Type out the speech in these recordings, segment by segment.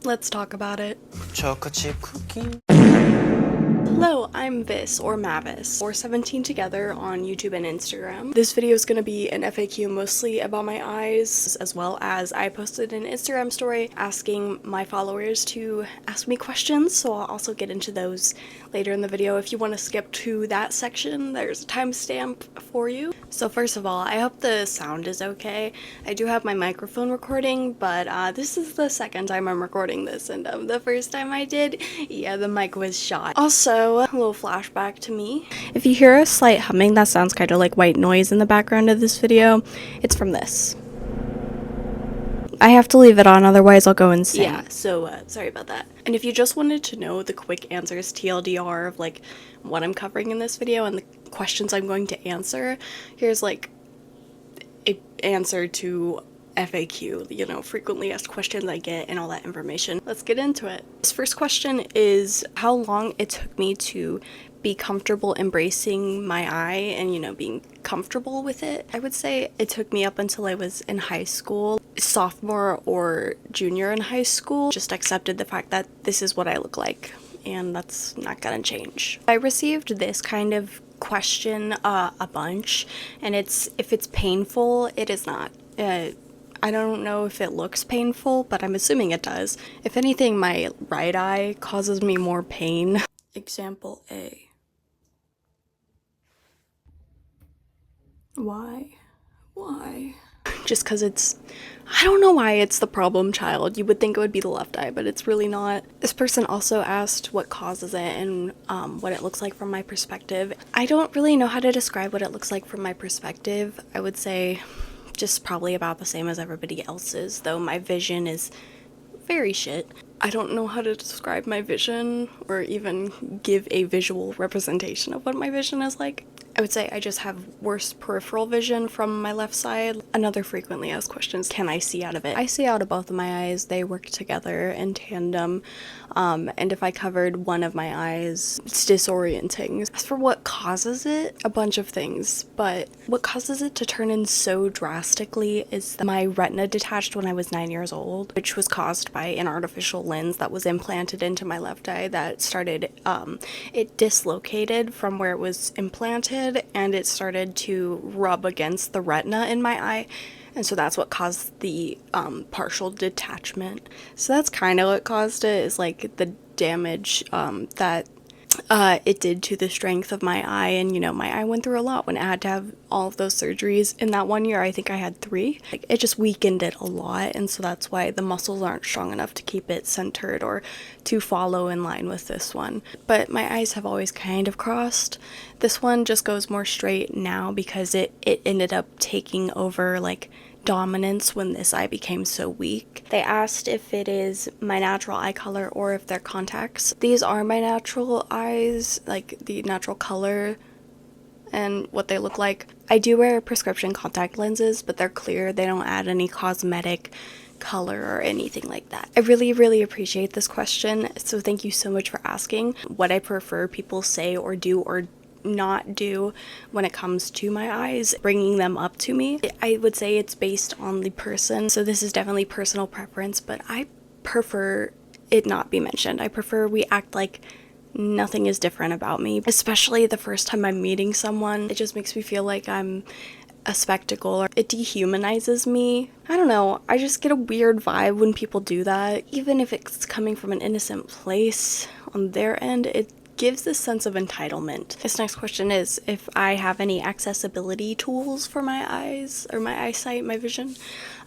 Let's talk about it. Chocolate chip cookie. Hello, I'm Vis, or Mavis, or svtogether on YouTube and Instagram. This video is going to be an FAQ mostly about my eyes, as well as I posted an Instagram story asking my followers to ask me questions, so I'll also get into those later in the video. If you want to skip to that section, there's a timestamp for you. So first of all, I hope the sound is okay. I do have my microphone recording, but this is the second time I'm recording this, and the first time I did, yeah, the mic was shot. Also, a little flashback to me. If you hear a slight humming that sounds kind of like white noise in the background of this video, it's from this. I have to leave it on, otherwise I'll go insane. Yeah, so sorry about that. And if you just wanted to know the quick answers, TLDR, of like what I'm covering in this video and the questions I'm going to answer, here's like an answer to FAQ, you know, frequently asked questions I get and all that information. Let's get into it. This first question is how long it took me to be comfortable embracing my eye and, you know, being comfortable with it. I would say it took me up until I was in high school, sophomore or junior in high school. Just accepted the fact that this is what I look like, and that's not gonna change. I received this kind of question a bunch, and it's if it's painful, it is not. I don't know if it looks painful, but I'm assuming it does. If anything, my right eye causes me more pain. Example A. Why? Just because I don't know why it's the problem child. You would think it would be the left eye, but it's really not. This person also asked what causes it and what it looks like from my perspective. I don't really know how to describe what it looks like from my perspective. I would say just probably about the same as everybody else's, though my vision is very shit. I don't know how to describe my vision or even give a visual representation of what my vision is like. I would say I just have worse peripheral vision from my left side. Another frequently asked question is, can I see out of it? I see out of both of my eyes. They work together in tandem. And if I covered one of my eyes, it's disorienting. As for what causes it, a bunch of things, but what causes it to turn in so drastically is that my retina detached when I was 9 years old, which was caused by an artificial lens that was implanted into my left eye that started, it dislocated from where it was implanted, and it started to rub against the retina in my eye, and so that's what caused the partial detachment. So that's kind of what caused it, is like the damage that it did to the strength of my eye. And you know, my eye went through a lot when I had to have all of those surgeries. In that 1 year, I think I had 3. Like, it just weakened it a lot, and so that's why the muscles aren't strong enough to keep it centered or to follow in line with this one. But my eyes have always kind of crossed. This one just goes more straight now because it ended up taking over like dominance when this eye became so weak. They asked if it is my natural eye color or if they're contacts. These are my natural eyes, like the natural color and what they look like. I do wear prescription contact lenses, but they're clear. They don't add any cosmetic color or anything like that. I really appreciate this question, so thank you so much for asking. What I prefer people say or do or not do when it comes to my eyes, bringing them up to me, I would say it's based on the person, so this is definitely personal preference, but I prefer it not be mentioned. I prefer we act like nothing is different about me, especially the first time I'm meeting someone. It just makes me feel like I'm a spectacle, or it dehumanizes me. I don't know, I just get a weird vibe when people do that. Even if it's coming from an innocent place on their end, it gives this sense of entitlement. This next question is if I have any accessibility tools for my eyes or my eyesight, my vision.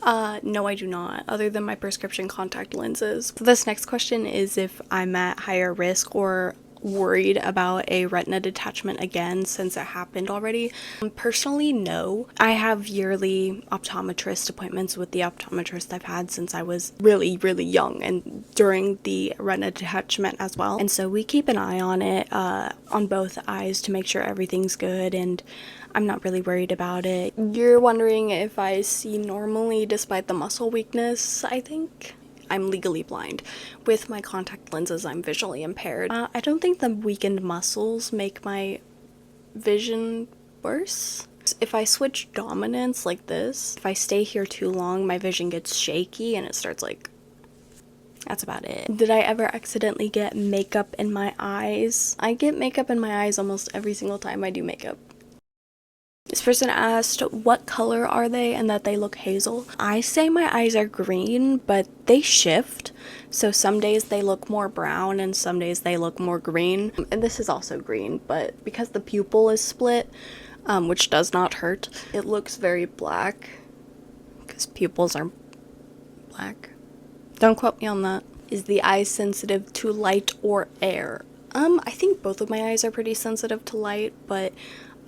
No, I do not, other than my prescription contact lenses. So this next question is if I'm at higher risk or worried about a retina detachment again since it happened already. Personally, no. I have yearly optometrist appointments with the optometrist I've had since I was really young, and during the retina detachment as well. And so we keep an eye on it, on both eyes, to make sure everything's good, and I'm not really worried about it. You're wondering if I see normally despite the muscle weakness. I think I'm legally blind. With my contact lenses, I'm visually impaired. I don't think the weakened muscles make my vision worse. If I switch dominance like this, if I stay here too long, my vision gets shaky and it starts like That's about it. Did I ever accidentally get makeup in my eyes? I get makeup in my eyes almost every single time I do makeup. This person asked what color are they and that they look hazel. I say my eyes are green, but they shift. So some days they look more brown and some days they look more green. And this is also green, but because the pupil is split, which does not hurt, it looks very black because pupils are black. Don't quote me on that. Is the eye sensitive to light or air? I think both of my eyes are pretty sensitive to light, but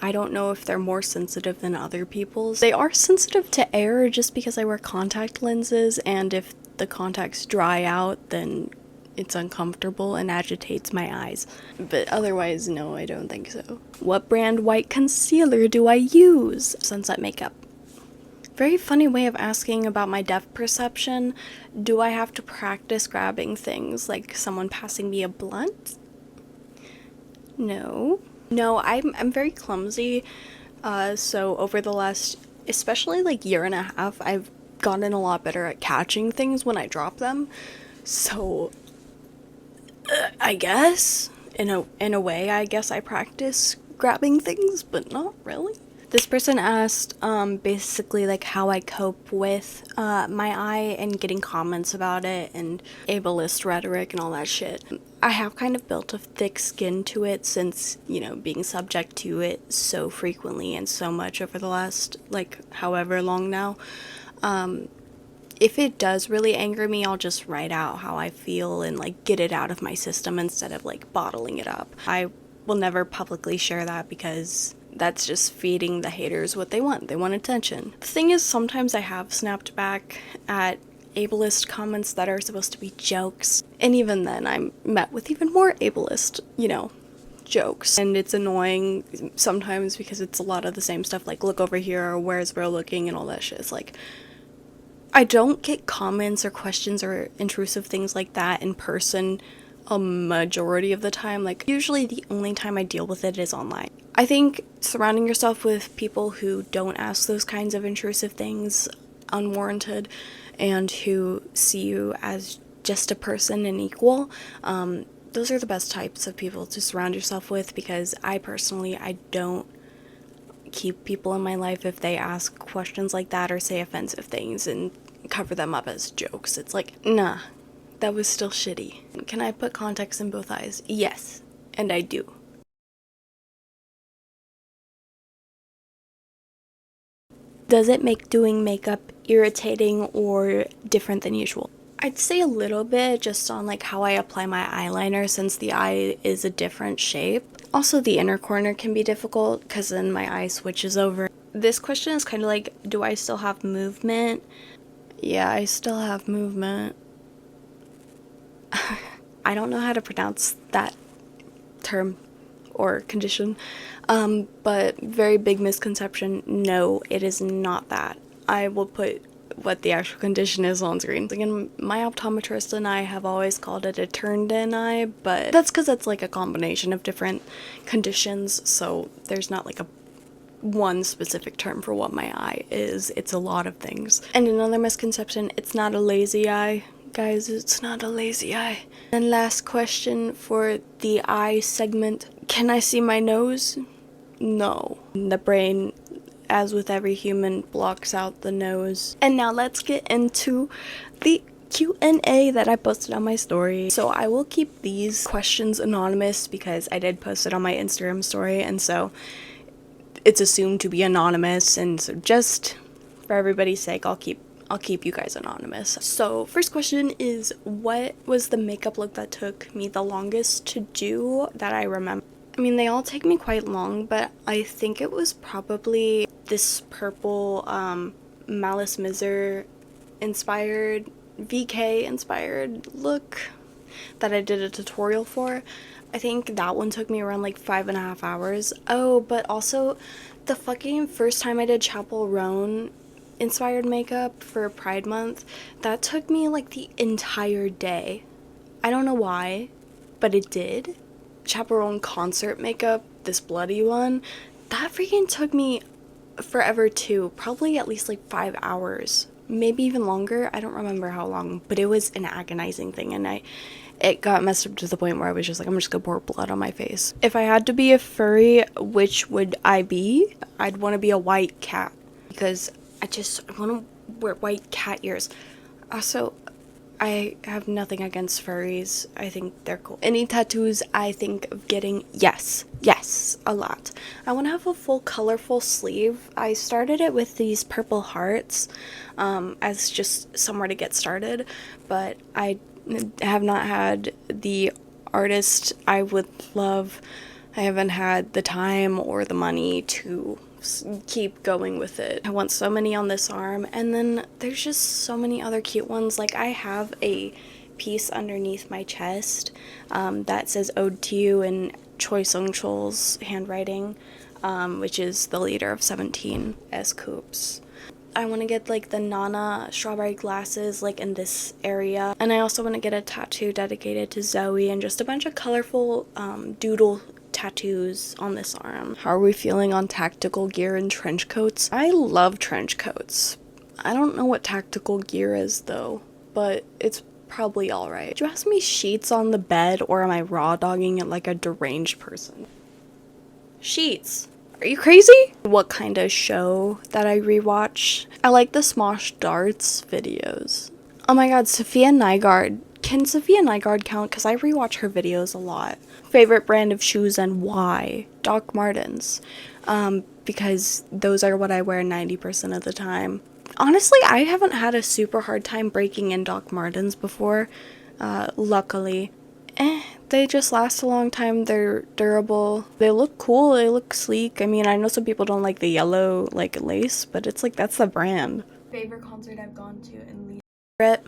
I don't know if they're more sensitive than other people's. They are sensitive to air just because I wear contact lenses, and if the contacts dry out, then it's uncomfortable and agitates my eyes. But otherwise, no, I don't think so. What brand white concealer do I use? Sunset Makeup. Very funny way of asking about my depth perception. Do I have to practice grabbing things like someone passing me a blunt? No. No, I'm very clumsy, so over the last, especially like year and a half, I've gotten a lot better at catching things when I drop them. So, I guess, in a way, I guess I practice grabbing things, but not really. This person asked, basically like how I cope with, my eye and getting comments about it and ableist rhetoric and all that shit. I have kind of built a thick skin to it since, you know, being subject to it so frequently and so much over the last, like, however long now. If it does really anger me, I'll just write out how I feel and, like, get it out of my system instead of, like, bottling it up. I will never publicly share that because that's just feeding the haters what they want. They want attention. The thing is, sometimes I have snapped back at ableist comments that are supposed to be jokes, and even then I'm met with even more ableist, you know, jokes, and it's annoying sometimes because it's a lot of the same stuff, like look over here or where's bro looking and all that shit. It's like, I don't get comments or questions or intrusive things like that in person a majority of the time. Like, usually the only time I deal with it is online. I think surrounding yourself with people who don't ask those kinds of intrusive things unwarranted and who see you as just a person and equal, those are the best types of people to surround yourself with, because I don't keep people in my life if they ask questions like that or say offensive things and cover them up as jokes. It's like, nah, that was still shitty. Can I put contacts in both eyes? Yes, and I do. Does it make doing makeup irritating or different than usual? I'd say a little bit, just on like how I apply my eyeliner, since the eye is a different shape. Also, the inner corner can be difficult because then my eye switches over. This question is kind of like, do I still have movement? Yeah, I still have movement. I don't know how to pronounce that term or condition, but very big misconception. No, it is not that. I will put what the actual condition is on screen. Again, my optometrist and I have always called it a turned-in eye, but that's because it's like a combination of different conditions, so there's not like a one specific term for what my eye is. It's a lot of things. And another misconception, it's not a lazy eye. Guys, it's not a lazy eye. And last question for the eye segment. Can I see my nose? No. The brain, as with every human, blocks out the nose. And now let's get into the Q&A that I posted on my story. So I will keep these questions anonymous because I did post it on my Instagram story, and so it's assumed to be anonymous, and so just for everybody's sake, I'll keep you guys anonymous. So first question is, what was the makeup look that took me the longest to do that I remember? I mean, they all take me quite long, but I think it was probably this purple Malice Miser inspired, VK inspired look that I did a tutorial for. I think that one took me around like 5.5 hours. Oh, but also the fucking first time I did Chapel Roan inspired makeup for Pride Month, that took me like the entire day. I don't know why, but it did. Chaperone concert makeup, this bloody one, that freaking took me forever too, probably at least like 5 hours. maybe even longer. I don't remember how long, but it was an agonizing thing, and it got messed up to the point where I was just like, I'm just gonna pour blood on my face. If I had to be a furry, which would I be? I'd want to be a white cat, because I want to wear white cat ears. Also, I have nothing against furries. I think they're cool. Any tattoos I think of getting? Yes, a lot. I want to have a full colorful sleeve. I started it with these purple hearts as just somewhere to get started, but I have not had the artist I would love. I haven't had the time or the money to keep going with it. I want so many on this arm, and then there's just so many other cute ones. Like, I have a piece underneath my chest that says "Ode to You" in Choi Sung-chol's handwriting, which is the leader of 17 S Coops. I want to get like the Nana strawberry glasses like in this area, and I also want to get a tattoo dedicated to Zoe and just a bunch of colorful doodle tattoos on this arm. How are we feeling on tactical gear and trench coats? I love trench coats. I don't know what tactical gear is though, but it's probably alright. Did you ask me sheets on the bed, or am I raw dogging it like a deranged person? Sheets. Are you crazy? What kind of show that I rewatch? I like the Smosh Darts videos. Oh my god, Sophia Nygaard. Can Sophia Nygaard count? Because I rewatch her videos a lot. Favorite brand of shoes and why? Doc Martens. Because those are what I wear 90% of the time. Honestly, I haven't had a super hard time breaking in Doc Martens before, luckily. They just last a long time. They're durable. They look cool. They look sleek. I mean, I know some people don't like the yellow, like, lace, but it's like, that's the brand. Favorite concert I've gone to in Leeds.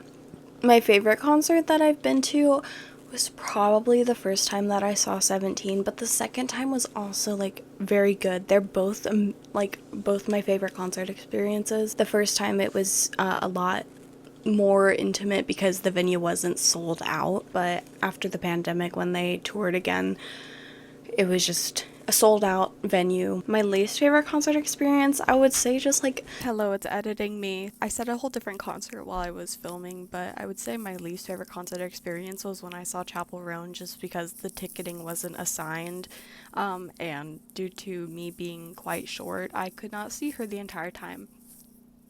My favorite concert that I've been to was probably the first time that I saw 17, but the second time was also, like, very good. They're both, both my favorite concert experiences. The first time it was a lot more intimate because the venue wasn't sold out, but after the pandemic, when they toured again, it was just a sold out venue. My least favorite concert experience, I would say, just like, hello, it's editing me. I said a whole different concert while I was filming, but I would say my least favorite concert experience was when I saw Chapel Roan, just because the ticketing wasn't assigned, and due to me being quite short, I could not see her the entire time.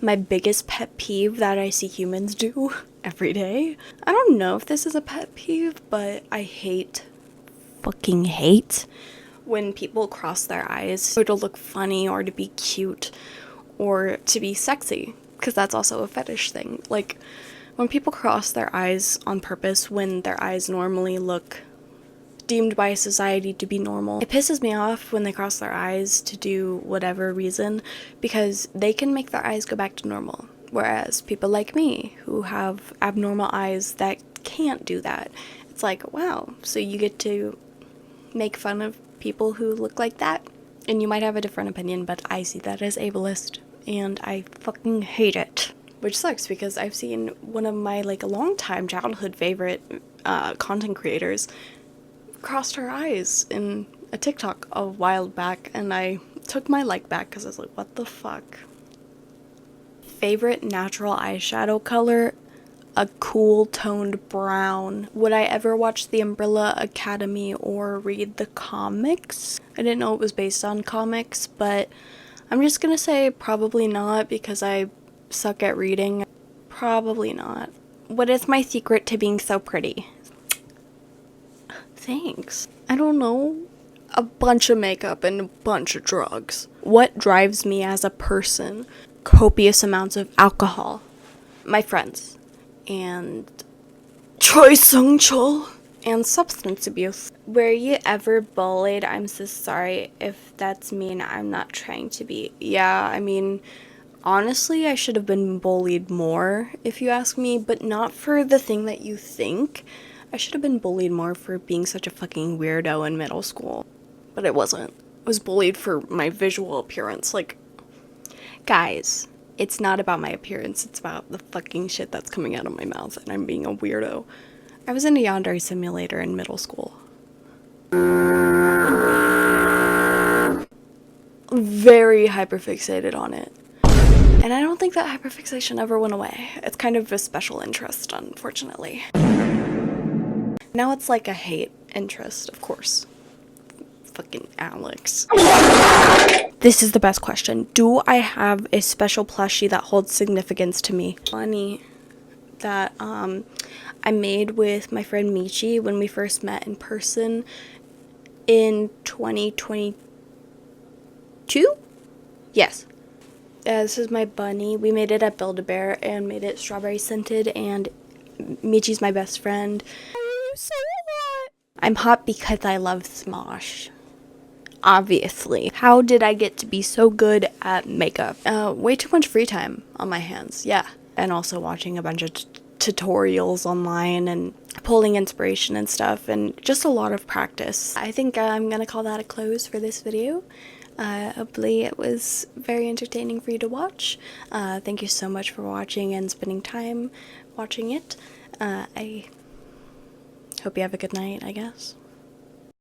My biggest pet peeve that I see humans do every day. I don't know if this is a pet peeve, but I fucking hate when people cross their eyes, or to look funny, or to be cute, or to be sexy, because that's also a fetish thing. Like, when people cross their eyes on purpose when their eyes normally look deemed by society to be normal. It pisses me off when they cross their eyes to do whatever reason, because they can make their eyes go back to normal. Whereas people like me, who have abnormal eyes that can't do that, it's like, wow, so you get to make fun of people who look like that? And you might have a different opinion, but I see that as ableist, and I fucking hate it. Which sucks, because I've seen one of my, like, long-time childhood favorite content creators crossed her eyes in a TikTok a while back, and I took my like back because I was like, what the fuck? Favorite natural eyeshadow color? A cool toned brown. Would I ever watch The Umbrella Academy or read the comics? I didn't know it was based on comics, but I'm just gonna say probably not, because I suck at reading. Probably not. What is my secret to being so pretty? Thanks. I don't know. A bunch of makeup and a bunch of drugs. What drives me as a person? Copious amounts of alcohol. My friends. And Choi Sung-chol. And substance abuse. Were you ever bullied? I'm so sorry if that's mean. I'm not trying to be. Yeah, I mean, honestly, I should have been bullied more, if you ask me, but not for the thing that you think. I should have been bullied more for being such a fucking weirdo in middle school. But it wasn't. I was bullied for my visual appearance. Like, guys, it's not about my appearance. It's about the fucking shit that's coming out of my mouth, and I'm being a weirdo. I was in a yandere simulator in middle school. Very hyperfixated on it. And I don't think that hyperfixation ever went away. It's kind of a special interest, unfortunately. Now it's like a hate interest, of course. Fucking Alex. This is the best question. Do I have a special plushie that holds significance to me? Bunny that I made with my friend Michi when we first met in person in 2022? Yes. This is my bunny. We made it at Build-A-Bear and made it strawberry scented, and Michi's my best friend. I'm so hot. I'm hot because I love Smosh. Obviously. How did I get to be so good at makeup? Way too much free time on my hands, yeah. And also watching a bunch of tutorials online and pulling inspiration and stuff, and just a lot of practice. I think I'm gonna call that a close for this video. Hopefully it was very entertaining for you to watch. Thank you so much for watching and spending time watching it. I hope you have a good night, I guess.